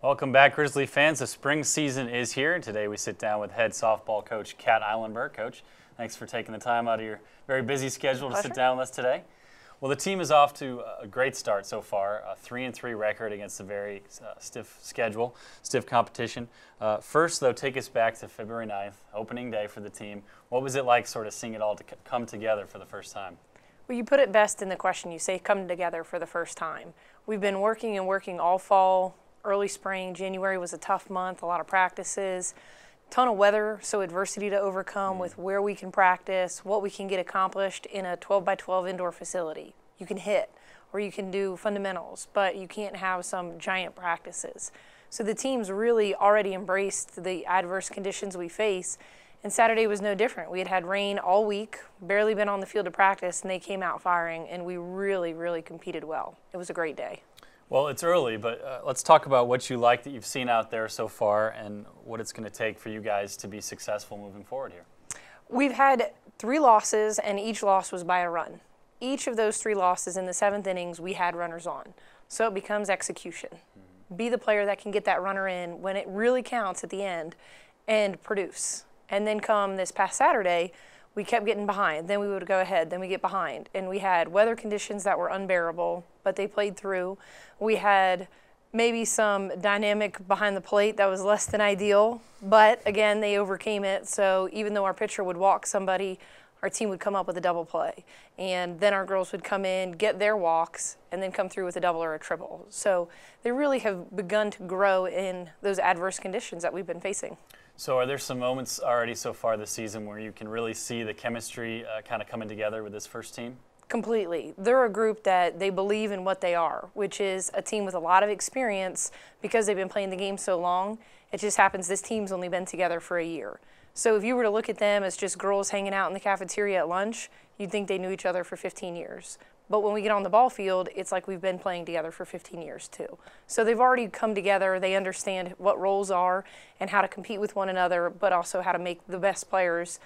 Welcome back, Grizzly fans. The spring season is here, and today we sit down with head softball coach Kat Ihlenburg. Coach, thanks for taking the time out of your very busy schedule to sit down with us today. Well, the team is off to a great start so far, a 3-3 record against a very stiff schedule, stiff competition. First, though, take us back to February 9th, opening day for the team. What was it like sort of seeing it all come together for the first time? Well, you put it best in the question. You say come together for the first time. We've been working all fall, early spring. January was a tough month, a lot of practices, ton of weather, so adversity to overcome with where we can practice, what we can get accomplished in a 12-by-12 indoor facility. You can hit or you can do fundamentals, but you can't have some giant practices. So the team's really already embraced the adverse conditions we face, and Saturday was no different. We had rain all week, barely been on the field to practice, and they came out firing, and we really, really competed well. It was a great day. Well, it's early, but let's talk about what you like that you've seen out there so far and what it's going to take for you guys to be successful moving forward here. We've had 3 losses, and each loss was by a run. Each of those 3 losses in the 7th innings, we had runners on. So it becomes execution. Be the player that can get that runner in when it really counts at the end and produce. And then come this past Saturday, we kept getting behind. Then we would go ahead, then we get behind. And we had weather conditions that were unbearable, but they played through. We had maybe some dynamic behind the plate that was less than ideal, but again, they overcame it. So even though our pitcher would walk somebody, our team would come up with a double play. And then our girls would come in, get their walks, and then come through with a double or a triple. So they really have begun to grow in those adverse conditions that we've been facing. So are there some moments already so far this season where you can really see the chemistry kind of coming together with this first team? Completely. They're a group that they believe in what they are, which is a team with a lot of experience because they've been playing the game so long. It just happens this team's only been together for a year. So if you were to look at them as just girls hanging out in the cafeteria at lunch, you'd think they knew each other for 15 years. But when we get on the ball field, it's like we've been playing together for 15 years too. So they've already come together. They understand what roles are and how to compete with one another, but also how to make the best players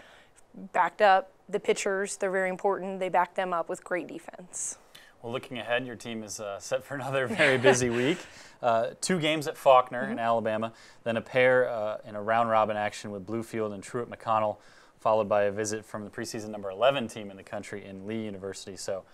backed up. The pitchers, they're very important. They back them up with great defense. Well, looking ahead, your team is set for another very busy week. 2 games at Faulkner in Alabama, then a pair in a round-robin action with Bluefield and Truett McConnell, followed by a visit from the preseason number 11 team in the country in Lee University. So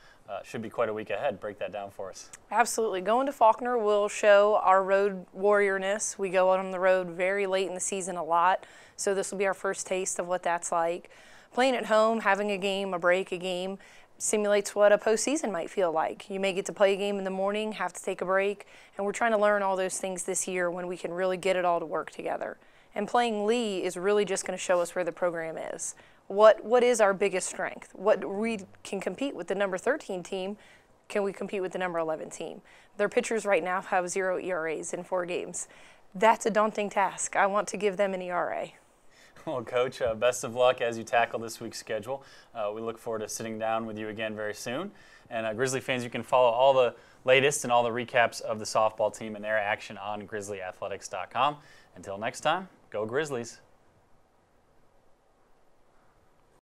should be quite a week ahead. Break that down for us. Absolutely. Going to Faulkner will show our road warriorness. We go out on the road very late in the season a lot, so this will be our first taste of what that's like. Playing at home, having a game, a break, a game, simulates what a postseason might feel like. You may get to play a game in the morning, have to take a break, and we're trying to learn all those things this year when we can really get it all to work together. And playing Lee is really just going to show us where the program is. What is our biggest strength? What we can compete with the number 13 team, can we compete with the number 11 team? Their pitchers right now have 0 ERAs in 4 games. That's a daunting task. I want to give them an ERA. Well, Coach, best of luck as you tackle this week's schedule. We look forward to sitting down with you again very soon. And Grizzly fans, you can follow all the latest and all the recaps of the softball team and their action on GrizzlyAthletics.com. Until next time, go Grizzlies.